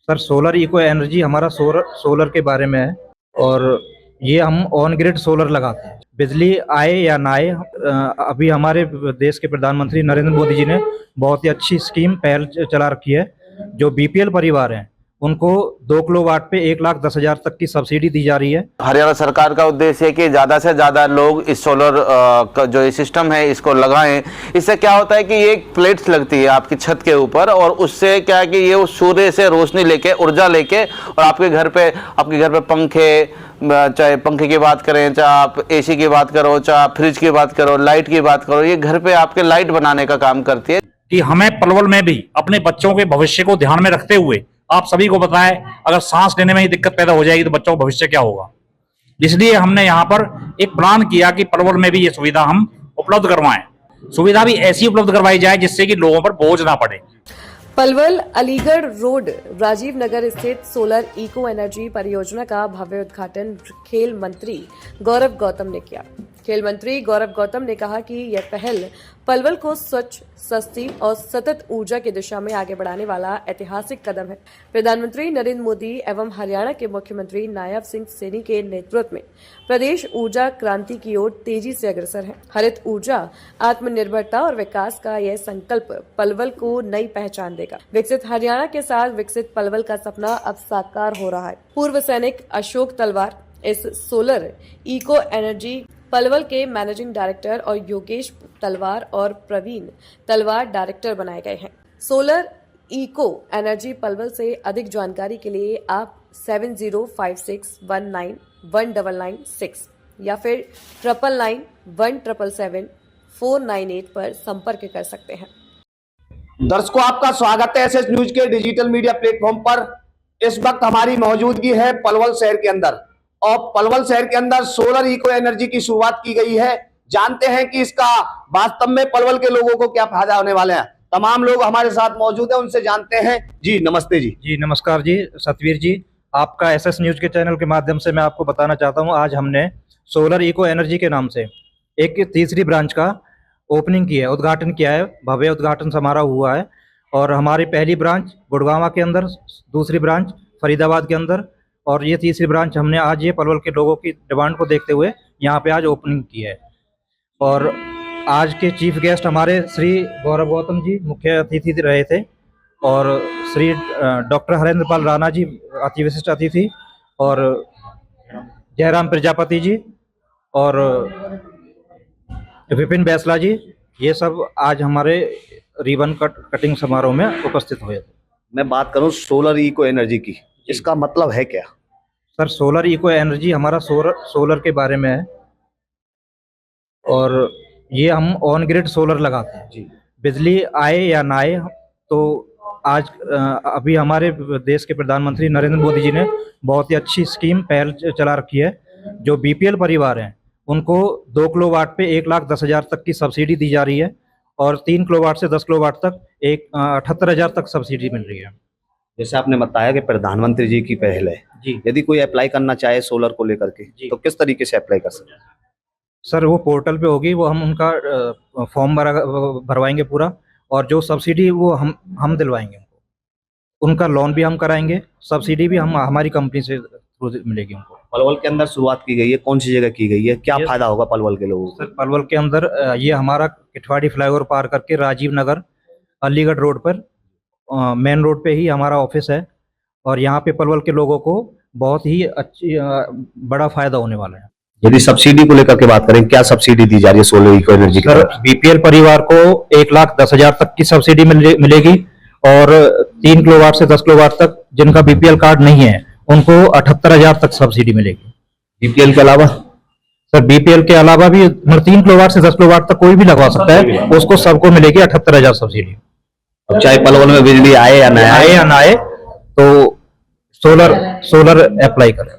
Sir solar eco energy हमारा solar के बारे में है। और ये हम ऑन ग्रिड सोलर लगाते हैं, बिजली आए या ना आए। अभी हमारे देश के प्रधानमंत्री नरेंद्र मोदी जी ने बहुत ही अच्छी स्कीम पहल चला रखी है। जो बीपीएल परिवार हैं उनको 2 किलोवाट पे 1,10,000 तक की सब्सिडी दी जा रही है। हरियाणा सरकार का उद्देश्य है कि ज़्यादा से ज़्यादा लोग इस सोलर का जो सिस्टम है इसको लगाएं। इससे क्या होता है कि ये प्लेट्स लगती है आपकी छत के ऊपर, और उससे क्या है कि ये उस सूर्य से रोशनी लेके, ऊर्जा लेके, और आपके घर पे पंखे, चाहे पंखे की बात करें, चाहे आप एसी की बात करो, चाहे आप फ्रिज की बात करो, लाइट की बात करो, ये घर पे आपके लाइट बनाने का काम करती है। कि हमें पलवल में भी अपने बच्चों के भविष्य को ध्यान में रखते हुए, आप सभी को पता है अगर सांस लेने में ही दिक्कत पैदा हो जाएगी तो बच्चों का भविष्य क्या होगा। इसलिए हमने यहाँ पर एक प्लान किया कि पलवल में भी ये सुविधा हम उपलब्ध करवाएं। सुविधा भी ऐसी उपलब्ध करवाई जाए जिससे कि लोगों पर बोझ ना पड़े। पलवल अलीगढ़ रोड राजीव नगर स्थित सोलर इको एनर्जी परियोजना का भव्य उद्घाटन खेल मंत्री गौरव गौतम ने किया। खेल मंत्री गौरव गौतम ने कहा कि यह पहल पलवल को स्वच्छ, सस्ती और सतत ऊर्जा की दिशा में आगे बढ़ाने वाला ऐतिहासिक कदम है। प्रधानमंत्री नरेंद्र मोदी एवं हरियाणा के मुख्यमंत्री नायब सिंह सैनी के नेतृत्व में प्रदेश ऊर्जा क्रांति की ओर तेजी से अग्रसर है। हरित ऊर्जा, आत्मनिर्भरता और विकास का यह संकल्प पलवल को नई पहचान देगा। विकसित हरियाणा के साथ विकसित पलवल का सपना अब साकार हो रहा है। पूर्व सैनिक अशोक तलवार इस सोलर इको एनर्जी पलवल के मैनेजिंग डायरेक्टर और योगेश तलवार और प्रवीण तलवार डायरेक्टर बनाए गए हैं। सोलर इको एनर्जी पलवल से अधिक जानकारी के लिए आप 7056191996 या फिर 9991777498 पर संपर्क कर सकते हैं। दर्शकों, आपका स्वागत है एसएस न्यूज के डिजिटल मीडिया प्लेटफॉर्म पर। इस वक्त हमारी मौजूदगी है पलवल शहर के अंदर, और पलवल शहर के अंदर सोलर इको एनर्जी की शुरुआत की गई है। जानते हैं कि इसका वास्तव में पलवल के लोगों को क्या फायदा होने वाले हैं। तमाम लोग हमारे साथ मौजूद हैं, उनसे जानते हैं। जी नमस्ते जी। जी नमस्कार जी, सतवीर जी। आपका एसएस न्यूज के चैनल के माध्यम से मैं आपको बताना चाहता हूं, आज हमने सोलर इको एनर्जी के नाम से एक तीसरी ब्रांच का ओपनिंग किया है, उद्घाटन किया है। भव्य उद्घाटन समारोह हुआ है। और हमारी पहली ब्रांच गुड़गांव के अंदर, दूसरी ब्रांच फरीदाबाद के अंदर, और ये तीसरी ब्रांच हमने आज ये पलवल के लोगों की डिमांड को देखते हुए यहाँ पे आज ओपनिंग की है। और आज के चीफ गेस्ट हमारे श्री गौरव गौतम जी मुख्य अतिथि रहे थे, और श्री डॉक्टर हरेंद्र पाल राणा जी अति विशिष्ट अतिथि, और जयराम प्रजापति जी और विपिन बैसला जी, ये सब आज हमारे रिबन कटिंग समारोह में उपस्थित हुए थे। मैं बात करूं सोलर इको एनर्जी की, इसका मतलब है क्या? सर सोलर इको एनर्जी हमारा सोलर के बारे में है। और ये हम ऑन ग्रिड सोलर लगाते हैं जी, बिजली आए या ना आए। तो आज अभी हमारे देश के प्रधानमंत्री नरेंद्र मोदी जी ने बहुत ही अच्छी स्कीम पहल चला रखी है। जो बीपीएल परिवार हैं उनको 2 किलोवाट पे 1,10,000 तक की सब्सिडी दी जा रही है, और 3 किलोवाट से 10 किलोवाट तक 78,000 तक सब्सिडी मिल रही है। जैसे आपने बताया कि प्रधानमंत्री जी की पहल है जी। यदि कोई अप्लाई करना चाहे सोलर को लेकर के, तो किस तरीके से अप्लाई कर सकते हैं? सर वो पोर्टल पे होगी, वो हम उनका फॉर्म भरवाएंगे पूरा, और जो सब्सिडी वो हम दिलवाएंगे उनको। उनका लोन भी हम कराएंगे, सब्सिडी भी हम हमारी कंपनी से थ्रू मिलेगी उनको। पलवल के अंदर शुरुआत की गई है, कौन सी जगह की गई है, क्या फायदा होगा पलवल के लोगों को? सर पलवल के अंदर ये हमारा किठवाड़ी फ्लाईओवर पार करके राजीव नगर अलीगढ़ रोड पर मेन रोड पे ही हमारा ऑफिस है। और यहाँ पे पलवल के लोगों को बहुत ही अच्छी बड़ा फायदा होने वाला है। यदि सब्सिडी को लेकर के बात करें, क्या सब्सिडी दी जा रही है सोलर इको एनर्जी की? सर बीपीएल परिवार को 1,10,000 तक की सब्सिडी मिलेगी, और 3 किलोवाट से 10 किलोवाट तक जिनका बीपीएल कार्ड नहीं है उनको 78,000 तक सब्सिडी मिलेगी। बीपीएल के अलावा? सर बीपीएल के अलावा भी 3 किलोवाट से 10 किलोवाट तक कोई भी लगवा सकता है, उसको सबको मिलेगी 78,000 सब्सिडी। चाहे पलवल में बिजली आए या ना आए तो सोलर अप्लाई करें।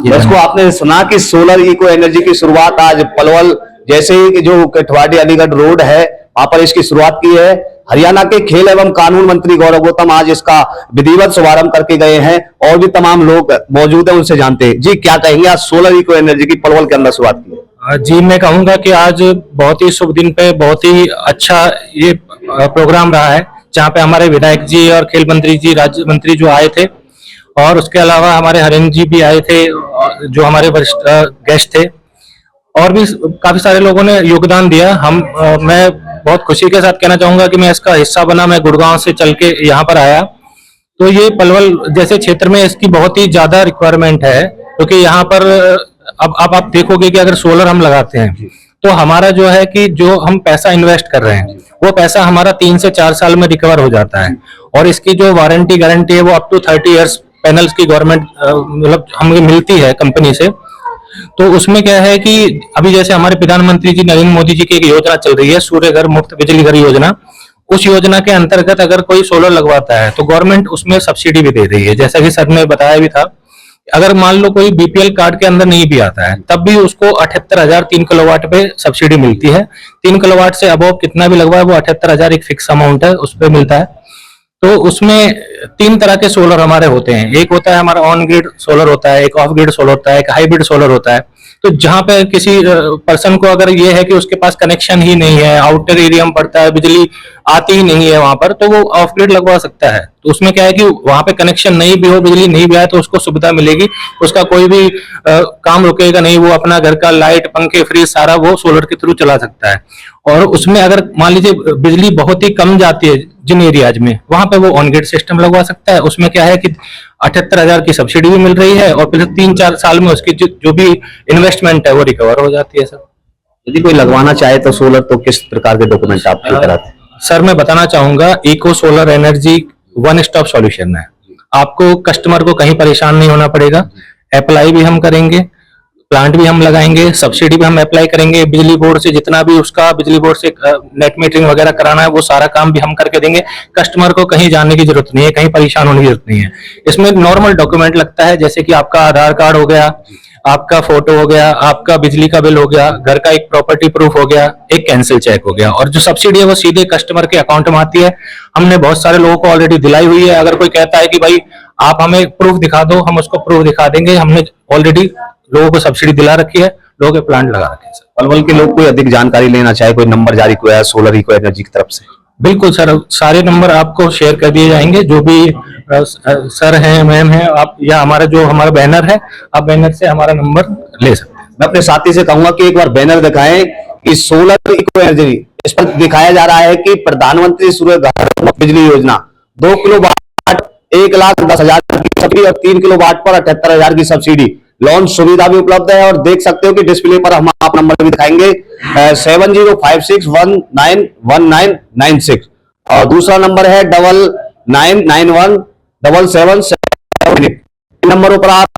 इसको आपने सुना कि सोलर इको एनर्जी की शुरुआत आज पलवल, जैसे ही जो कठवाड़ी अलीगढ़ रोड है वहां पर इसकी शुरुआत की है। हरियाणा के खेल एवं कानून मंत्री गौरव गौतम आज इसका विधिवत शुभारंभ करके गए हैं, और भी तमाम लोग मौजूद हैं, उनसे जानते हैं। जी क्या कहेंगे, आज सोलर इको एनर्जी की पलवल के अंदर शुरुआत की? जी मैं कहूंगा कि आज बहुत ही शुभ दिन पे बहुत ही अच्छा ये प्रोग्राम रहा है। जहाँ पे हमारे विधायक जी और खेल मंत्री जी, राज्य मंत्री जो आए थे, और उसके अलावा हमारे हरेंद्र जी भी आए थे जो हमारे वरिष्ठ गेस्ट थे, और भी काफी सारे लोगों ने योगदान दिया। मैं बहुत खुशी के साथ कहना चाहूंगा कि मैं इसका हिस्सा बना। मैं गुड़गांव से चल के यहाँ पर आया, तो ये पलवल जैसे क्षेत्र में इसकी बहुत ही ज्यादा रिक्वायरमेंट है, क्योंकि यहाँ पर अब आप देखोगे कि अगर सोलर हम लगाते हैं तो हमारा जो है कि जो हम पैसा इन्वेस्ट कर रहे हैं वो पैसा हमारा 3 से 4 साल में रिकवर हो जाता है, और इसकी जो वारंटी गारंटी है वो अप टू 30 इयर्स पैनल्स की गवर्नमेंट मतलब हमें मिलती है कंपनी से। तो उसमें क्या है कि अभी जैसे हमारे प्रधानमंत्री जी नरेंद्र मोदी जी की एक योजना चल रही है, सूर्य घर मुफ्त बिजली घर योजना। उस योजना के अंतर्गत अगर कोई सोलर लगवाता है तो गवर्नमेंट उसमें सब्सिडी भी दे रही है। जैसा कि सर ने बताया भी था, अगर मान लो कोई बीपीएल कार्ड के अंदर नहीं भी आता है तब भी उसको 78,000 3 किलोवाट पे सब्सिडी मिलती है। 3 किलोवाट से अबव कितना भी लगवाए वो 78,000 एक फिक्स अमाउंट है, उस पर मिलता है। तो उसमें 3 तरह के सोलर हमारे होते हैं। एक होता है हमारा ऑन ग्रिड सोलर होता है, एक ऑफ ग्रिड सोलर होता है, एक हाइब्रिड सोलर होता है। तो जहां पे किसी पर्सन को अगर ये है कि उसके पास कनेक्शन ही नहीं है, आउटर एरिया में पड़ता है, बिजली आती ही नहीं है वहां पर, तो वो ऑफ ग्रिड लगवा सकता है। तो उसमें क्या है कि वहां पे कनेक्शन नहीं भी हो, बिजली नहीं भी आए तो उसको सुविधा मिलेगी, उसका कोई भी काम रुकेगा नहीं, वो अपना घर का लाइट पंखे फ्रिज सारा वो सोलर के थ्रू चला सकता है। और उसमें अगर मान लीजिए बिजली बहुत ही कम जाती है जिन एरियाज में, वहां पे वो ऑन ग्रिड सिस्टम लगवा सकता है। उसमें क्या है कि 78,000 की सब्सिडी भी मिल रही है और फिर 3-4 साल में उसकी जो भी इन्वेस्टमेंट है वो रिकवर हो जाती है। सर यदि कोई लगवाना चाहे तो सोलर, तो किस प्रकार के डॉक्यूमेंट आपकी कराते हैं? सर मैं बताना चाहूंगा, eco solar energy one stop solution है। आपको कस्टमर को कहीं परेशान नहीं होना पड़ेगा। अप्लाई भी हम करेंगे, प्लांट भी हम लगाएंगे, सब्सिडी भी हम अप्लाई करेंगे, बिजली बोर्ड से जितना भी उसका बिजली बोर्ड से नेट मीटरिंग वगैरह कराना है वो सारा काम भी हम करके देंगे। कस्टमर को कहीं जाने की जरूरत नहीं है, कहीं परेशान होने की जरूरत नहीं है। इसमें नॉर्मल डॉक्यूमेंट लगता है, जैसे कि आपका आधार कार्ड हो गया, आपका फोटो हो गया, आपका बिजली का बिल हो गया, घर का एक प्रॉपर्टी प्रूफ हो गया, एक कैंसिल चेक हो गया, और जो सब्सिडी है वो सीधे कस्टमर के अकाउंट में आती है। हमने बहुत सारे लोगों को ऑलरेडी दिलाई हुई है। अगर कोई कहता है कि भाई आप हमें प्रूफ दिखा दो, हम उसको प्रूफ दिखा देंगे। हमने ऑलरेडी लोगों को सब्सिडी दिला रखी है, लोगों के प्लांट लगा रखे हैं। पलवल के लोग कोई अधिक जानकारी लेना चाहे, कोई नंबर जारी किया है सोलर इको एनर्जी की तरफ से? बिल्कुल सर, सारे नंबर आपको शेयर कर दिए जाएंगे। जो भी सर हैं, मैम हैं, आप या हमारा बैनर है, आप बैनर से हमारा नंबर ले सकते हैं। मैं अपने साथी से कहूंगा कि एक बार बैनर दिखाएं कि सोलर इको एनर्जी, इस पर दिखाया जा रहा है कि प्रधानमंत्री सूर्य घर बिजली योजना 2 किलोवाट 1,10,000 की सब्सिडी और 3 किलोवाट पर 78,000 की सब्सिडी, लोन सुविधा भी उपलब्ध है। और देख सकते हो कि डिस्प्ले पर हम आप नंबर भी दिखाएंगे 7056191996, और दूसरा नंबर है 99917777। नंबरों पर आप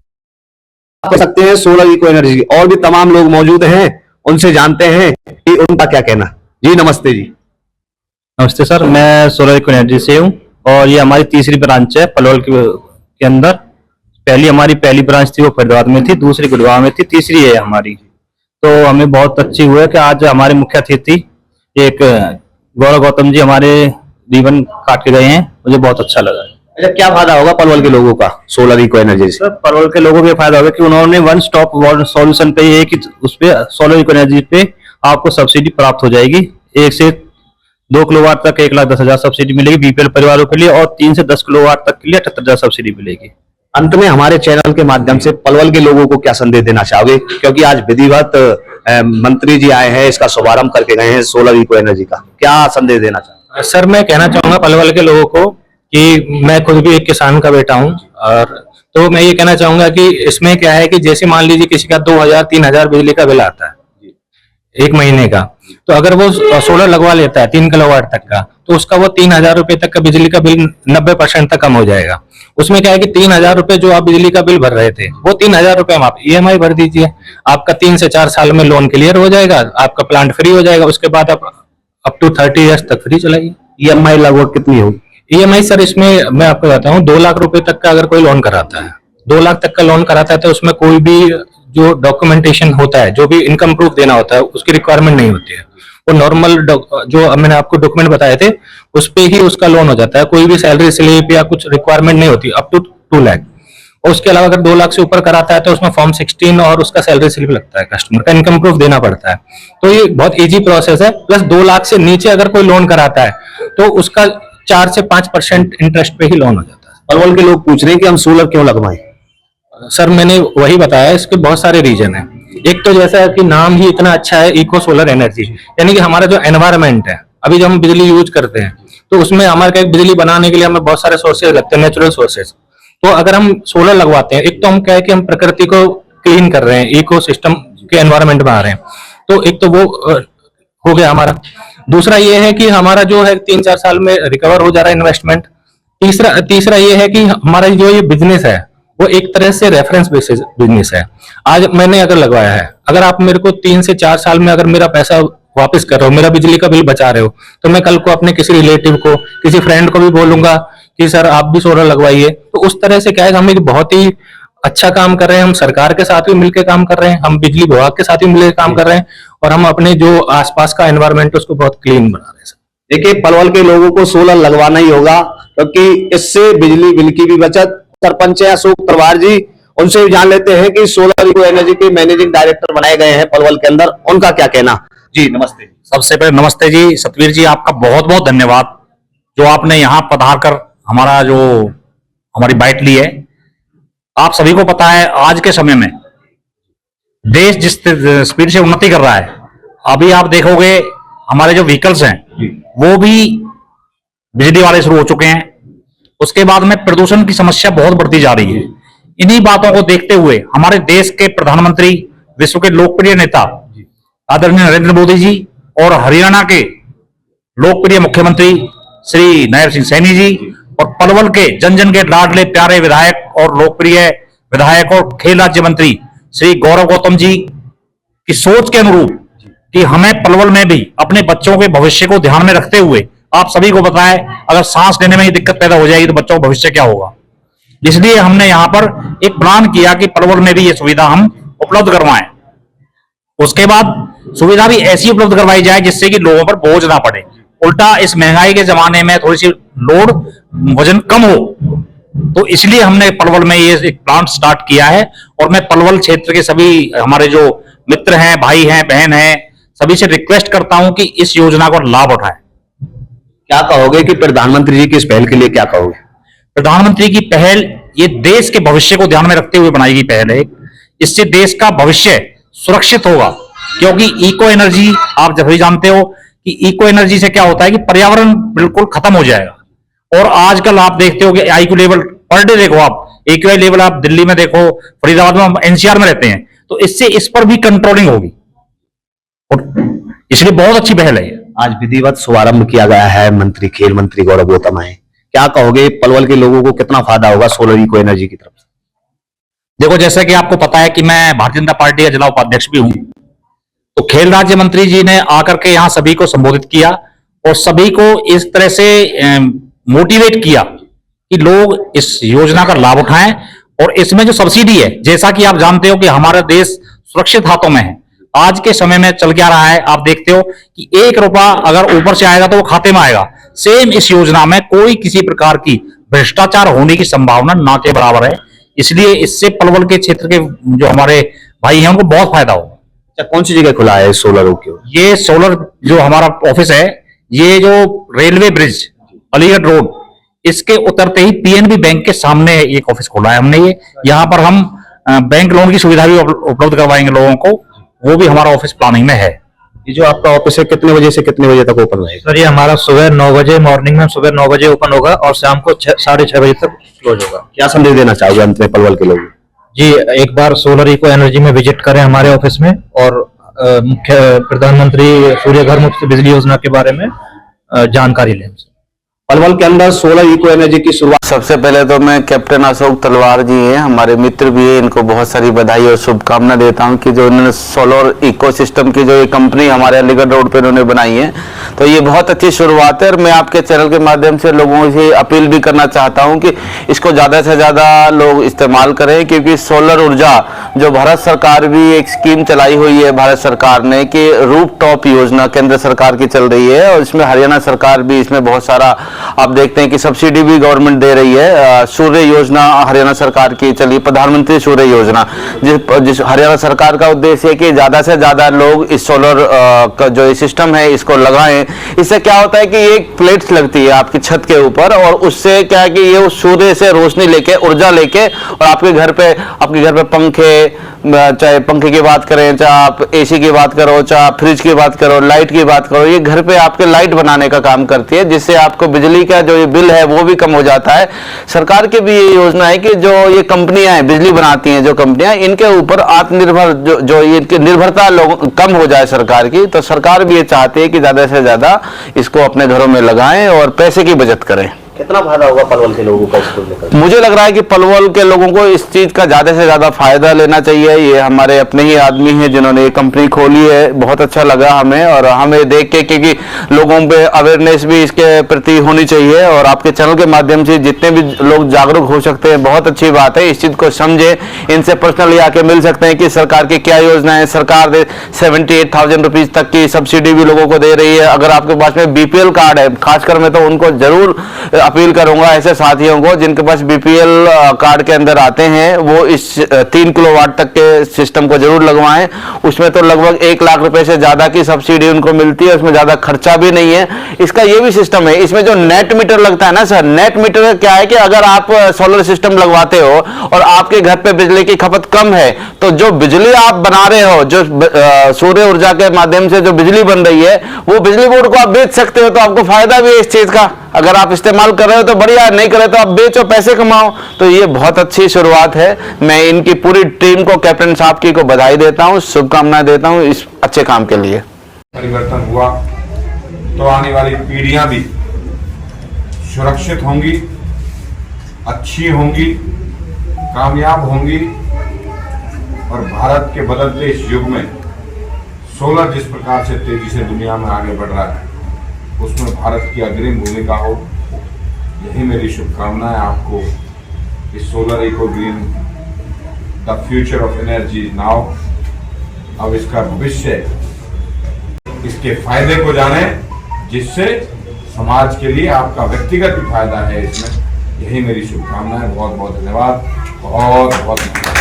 कह सकते हैं सोलर इको एनर्जी। और भी तमाम लोग मौजूद हैं, उनसे जानते हैं कि उनका क्या कहना। जी नमस्ते जी। नमस्ते सर, मैं सोलर इको एनर्जी से हूँ और ये हमारी तीसरी ब्रांच है पलवल के अंदर। हमारी पहली ब्रांच थी वो फरीदाबाद में थी, दूसरी गुड़गांव में थी, तीसरी है हमारी। तो हमें बहुत अच्छी हुआ है कि आज हमारे मुख्य अतिथि एक गौरव गौतम जी हमारे रिबन काट के गए हैं, मुझे बहुत अच्छा लगा। अच्छा, क्या फायदा होगा पलवल के लोगों का सोलर इको एनर्जी से? सर पलवल के लोगों को फायदा होगा कि उन्होंने वन स्टॉप सॉल्यूशन पे एक ही उस पे सोलर इको एनर्जी पे आपको सब्सिडी प्राप्त हो जाएगी। 1 से 2 किलोवाट तक 1,10,000 सब्सिडी मिलेगी बीपीएल परिवारों के लिए, और 3 से 10 किलोवाट तक के लिए 78,000 सब्सिडी मिलेगी। अंत में हमारे चैनल के माध्यम से पलवल के लोगों को क्या संदेश देना चाहोगे, क्योंकि आज विधिवत मंत्री जी आए हैं, इसका शुभारंभ करके गए हैं सोलर इको एनर्जी का, क्या संदेश देना चाहोगे? सर मैं कहना चाहूंगा पलवल के लोगों को कि मैं खुद भी एक किसान का बेटा हूं, और तो मैं ये कहना चाहूंगा कि इसमें क्या है कि जैसे मान लीजिए किसी का 2,000-3,000 बिजली का बिल आता है एक महीने का, तो अगर वो सोलर लगवा लेता है 3 किलोवाट तक का, तो उसका वो 3,000 रुपए तक का बिजली का बिल 90% तक कम हो जाएगा। उसमें क्या है कि 3,000 रुपए जो आप बिजली का बिल भर रहे थे वो 3,000 रुपए आप ईएमआई भर दीजिए, आपका 3 से 4 साल में लोन क्लियर हो जाएगा, आपका प्लांट फ्री हो जाएगा। उसके बाद आप अप टू 30 ईयर्स तक फ्री चलाइए। ईएमआई लगभग कितनी होगी? ईएमआई सर इसमें मैं आपको बताता हूँ 2 लाख रुपए तक का अगर कोई लोन कराता है, 2 लाख तक का लोन कराता है, तो उसमें कोई भी जो डॉक्यूमेंटेशन होता है, जो भी इनकम प्रूफ देना होता है, उसकी रिक्वायरमेंट नहीं होती है। वो नॉर्मल जो मैंने आपको डॉक्यूमेंट बताए थे उस पे ही उसका लोन हो जाता है। कोई भी सैलरी स्लिप या कुछ रिक्वायरमेंट नहीं होती अप टू 2 लाख। और उसके अलावा अगर 2 लाख से ऊपर कराता है तो उसमें फॉर्म 16 और उसका सैलरी स्लिप लगता है, कस्टमर का इनकम प्रूफ देना पड़ता है। तो ये बहुत इजी प्रोसेस है। प्लस 2 लाख से नीचे अगर कोई लोन कराता है तो उसका 4 से 5% इंटरेस्ट पे ही लोन हो जाता है। पलवल के लोग पूछ रहे हैं कि हम सोलर क्यों लगवाएं। सर मैंने वही बताया, इसके बहुत सारे रीजन है। एक तो जैसा कि नाम ही इतना अच्छा है, इको सोलर एनर्जी, यानी कि हमारा जो एनवायरनमेंट है, अभी जब हम बिजली यूज करते हैं तो उसमें हमारे बिजली बनाने के लिए हमें बहुत सारे सोर्सेज लगते हैं, नेचुरल सोर्सेज। तो अगर हम सोलर लगवाते हैं, एक तो हम क्या है कि हम प्रकृति को क्लीन कर रहे हैं, इको सिस्टम के एनवायरनमेंट में आ रहे हैं, तो एक तो वो हो गया हमारा। दूसरा ये है कि हमारा जो है 3-4 साल में रिकवर हो जा रहा है इन्वेस्टमेंट। तीसरा ये है कि हमारा जो ये बिजनेस है वो एक तरह से रेफरेंस बेसिस बिजनेस है। आज मैंने अगर लगवाया है, अगर आप मेरे को 3 से 4 साल में अगर मेरा पैसा वापस कर रहे हो, मेरा बिजली का बिल बचा रहे हो, तो मैं कल को अपने किसी रिलेटिव को, किसी फ्रेंड को भी बोलूंगा कि सर आप भी सोलर लगवाइए। तो उस तरह से क्या है, हम एक बहुत ही अच्छा काम कर रहे हैं। हम सरकार के साथ भी मिलकर काम कर रहे हैं, हम बिजली विभाग के साथ भी मिलकर काम कर रहे हैं, और हम अपने जो आसपास का एनवायरनमेंट है उसको बहुत क्लीन बना रहे हैं। देखिए, पलवल के लोगों को सोलर लगवाना ही होगा, क्योंकि इससे बिजली बिल की भी बचत। सरपंच है अशोक तलवार जी, उनसे भी जान लेते हैं कि सोलर इको एनर्जी के मैनेजिंग डायरेक्टर बनाए गए हैं पलवल के अंदर, उनका क्या कहना। जी नमस्ते। सबसे पहले नमस्ते जी सतवीर जी, आपका बहुत बहुत धन्यवाद जो आपने यहाँ पधार कर हमारी बाइट ली है। आप सभी को पता है आज के समय में देश जिस स्पीड से उन्नति कर रहा है, अभी आप देखोगे हमारे जो व्हीकल्स हैं वो भी बिजली वाले शुरू हो चुके हैं। उसके बाद में प्रदूषण की समस्या बहुत बढ़ती जा रही है। इन्हीं बातों को देखते हुए हमारे देश के प्रधानमंत्री, विश्व के लोकप्रिय नेता आदरणीय नरेंद्र मोदी जी और हरियाणा के लोकप्रिय मुख्यमंत्री श्री नैब सिंह सैनी जी और पलवल के जन जन के लाडले प्यारे विधायक और लोकप्रिय विधायक और खेल राज्य मंत्री श्री गौरव गौतम जी की सोच के अनुरूप कि हमें पलवल में भी अपने बच्चों के भविष्य को ध्यान में रखते हुए, आप सभी को पता है अगर सांस लेने में ही दिक्कत पैदा हो जाएगी तो बच्चों का भविष्य क्या होगा। इसलिए हमने यहाँ पर एक प्लान किया कि पलवल में भी ये सुविधा हम उपलब्ध करवाएं। उसके बाद सुविधा भी ऐसी उपलब्ध करवाई जाए जिससे कि लोगों पर बोझ ना पड़े, उल्टा इस महंगाई के जमाने में थोड़ी सी लोड वजन कम हो। तो इसलिए हमने पलवल में ये एक प्लांट स्टार्ट किया है, और मैं पलवल क्षेत्र के सभी हमारे जो मित्र हैं, भाई हैं, बहन हैं, सभी से रिक्वेस्ट करता हूं कि इस योजना का लाभ उठाएं। क्या कहोगे कि प्रधानमंत्री जी की इस पहल के लिए क्या कहोगे। प्रधानमंत्री की पहल ये देश के भविष्य को ध्यान में रखते हुए बनाई गई पहल है। इससे देश का भविष्य सुरक्षित होगा, क्योंकि इको एनर्जी आप जब भी जानते हो कि इको एनर्जी से क्या होता है कि पर्यावरण बिल्कुल खत्म हो जाएगा। और आजकल आप देखते हो कि आईक्यू लेवल पर डे देखो, आप एक्यूआई लेवल आप दिल्ली में देखो, फरीदाबाद में, हम एनसीआर में रहते हैं, तो इससे इस पर भी कंट्रोलिंग होगी, और इसलिए बहुत अच्छी पहल है। आज विधिवत शुभारंभ किया गया है, मंत्री खेल मंत्री गौरव गौतम आए, क्या कहोगे पलवल के लोगों को कितना फायदा होगा सोलर इको एनर्जी की तरफ से। देखो, जैसे कि आपको पता है कि मैं भारतीय जनता पार्टी का जिला उपाध्यक्ष भी हूं, तो खेल राज्य मंत्री जी ने आकर के यहां सभी को संबोधित किया और सभी को इस तरह से मोटिवेट किया कि लोग इस योजना का लाभ उठाएं। और इसमें जो सब्सिडी है, जैसा कि आप जानते हो कि हमारा देश सुरक्षित हाथों में है। आज के समय में चल क्या रहा है, आप देखते हो कि 1 रुपया अगर ऊपर से आएगा तो वो खाते में आएगा। सेम इस योजना में कोई किसी प्रकार की भ्रष्टाचार होने की संभावना ना के बराबर है। इसलिए इससे पलवल के क्षेत्र के जो हमारे भाई हैं उनको बहुत फायदा होगा। कौन सी जगह खुला है सोलर की? ये सोलर जो हमारा ऑफिस है, ये जो रेलवे ब्रिज अलीगढ़ रोड, इसके उतरते ही पीएनबी बैंक के सामने एक ऑफिस खोला है हमने। ये यहाँ पर हम बैंक लोन की सुविधा भी उपलब्ध करवाएंगे लोगों को, वो भी हमारा ऑफिस प्लानिंग में है। ये जो आपका ऑफिस है कितने बजे से कितने बजे तक ओपन रहेगा? सर ये हमारा सुबह 9 बजे, मॉर्निंग में सुबह 9 बजे ओपन होगा और शाम को 6:30 बजे तक क्लोज होगा। क्या संदेश देना चाहोगे अंत में पलवल के लोगों को? जी, एक बार सोलर इको एनर्जी में विजिट करें हमारे ऑफिस में, और मुख्य प्रधानमंत्री सूर्य घर मुफ्त बिजली योजना के बारे में जानकारी लें। पलवल के अंदर सोलर इको एनर्जी की शुरुआत। सबसे पहले तो मैं कैप्टन अशोक तलवार जी हैं, हमारे मित्र भी हैं, इनको बहुत सारी बधाई और शुभकामना देता हूं कि जो इन्होंने सोलर इकोसिस्टम की जो ये कंपनी हमारे अलीगढ़ रोड पे इन्होंने बनाई है, तो ये बहुत अच्छी शुरुआत है। और मैं आपके चैनल के माध्यम से लोगों से अपील भी करना चाहता हूं कि इसको ज़्यादा से ज़्यादा लोग इस्तेमाल करें, क्योंकि सोलर ऊर्जा जो भारत सरकार भी एक स्कीम चलाई हुई है भारत सरकार ने कि रूफ टॉप योजना केंद्र सरकार की चल रही है, और इसमें हरियाणा सरकार भी इसमें बहुत सारा आप देखते हैं कि सब्सिडी भी गवर्नमेंट दे रही है। सूर्य योजना हरियाणा सरकार की चली, प्रधानमंत्री सूर्य योजना, जिस हरियाणा सरकार का उद्देश्य है कि ज्यादा से ज्यादा लोग इस सोलर का जो सिस्टम है इसको लगाएं। इससे क्या होता है कि ये एक प्लेट्स लगती है आपकी छत के ऊपर, और उससे क्या है कि ये उस सूर्य से रोशनी लेके, ऊर्जा लेके, और आपके घर पे पंखे, चाहे पंखे की बात करें, चाहे आप एसी की बात करो, चाहे फ्रिज की बात करो, लाइट की बात करो, ये घर पे आपके लाइट बनाने का काम करती है, जिससे आपको बिजली का जो ये बिल है वो भी कम हो जाता है। सरकार की भी ये योजना है कि जो ये कंपनियां हैं, बिजली बनाती हैं जो कंपनियां, इनके ऊपर आत्मनिर्भर जो इनकी निर्भरता लोग कम हो जाए सरकार की। तो सरकार भी ये चाहती है कि ज्यादा से ज्यादा इसको अपने घरों में लगाएं और पैसे की बचत करें। कितना फायदा होगा पलवल के लोगों का इसको लेकर? मुझे लग रहा है कि पलवल के लोगों को इस चीज का ज्यादा से ज्यादा फायदा लेना चाहिए। ये हमारे अपने ही आदमी हैं जिन्होंने ये कंपनी खोली है, बहुत अच्छा लगा हमें, और हमें देख के क्योंकि लोगों पे अवेयरनेस भी इसके प्रति होनी चाहिए, और आपके चैनल के माध्यम से जितने भी लोग जागरूक हो सकते हैं, बहुत अच्छी बात है। इस चीज को समझे, इनसे पर्सनली आके मिल सकते हैं कि सरकार की क्या योजना है। सरकार 78,000 रुपीज तक की सब्सिडी भी लोगों को दे रही है। अगर आपके पास में बीपीएल कार्ड है, खासकर मैं तो उनको जरूर अपील करूंगा ऐसे साथियों को जिनके पास बीपीएल कार्ड के अंदर आते हैं, वो इस 3 किलोवाट तक के सिस्टम को जरूर लगवाएं। उसमें तो लगभग 1 लाख रुपए से ज्यादा की सब्सिडी उनको मिलती है, उसमें ज्यादा खर्चा भी नहीं है। इसका ये भी सिस्टम है, इसमें जो नेट मीटर लगता है ना सर, नेट मीटर क्या है कि अगर आप सोलर सिस्टम लगवाते हो और आपके घर पे बिजली की खपत कम है, तो जो बिजली आप बना रहे हो, जो सूर्य ऊर्जा के माध्यम से जो बिजली बन रही है, वो बिजली बोर्ड को आप बेच सकते हो। तो आपको फायदा भी है इस चीज का। अगर आप इस्तेमाल कर रहे हो तो बढ़िया, नहीं कर रहे तो आप बेचो, पैसे कमाओ। तो ये बहुत अच्छी शुरुआत है। मैं इनकी पूरी टीम को, कैप्टन साहब की को बधाई देता हूँ, शुभकामनाएं देता हूँ इस अच्छे काम के लिए। परिवर्तन हुआ तो आने वाली पीढ़ियां भी सुरक्षित होंगी, अच्छी होंगी, कामयाब होंगी, और भारत के बदलते इस युग में सोलर जिस प्रकार से तेजी से दुनिया में आगे बढ़ रहा है, उसमें भारत की अग्रिम भूमिका हो, यही मेरी शुभकामनाएं आपको। इस solar eco green, the future of energy now, अब इसका भविष्य, इसके फायदे को जाने, जिससे समाज के लिए आपका व्यक्तिगत भी फायदा है इसमें। यही मेरी शुभकामनाएं। बहुत बहुत धन्यवाद, बहुत बहुत धन्यवाद।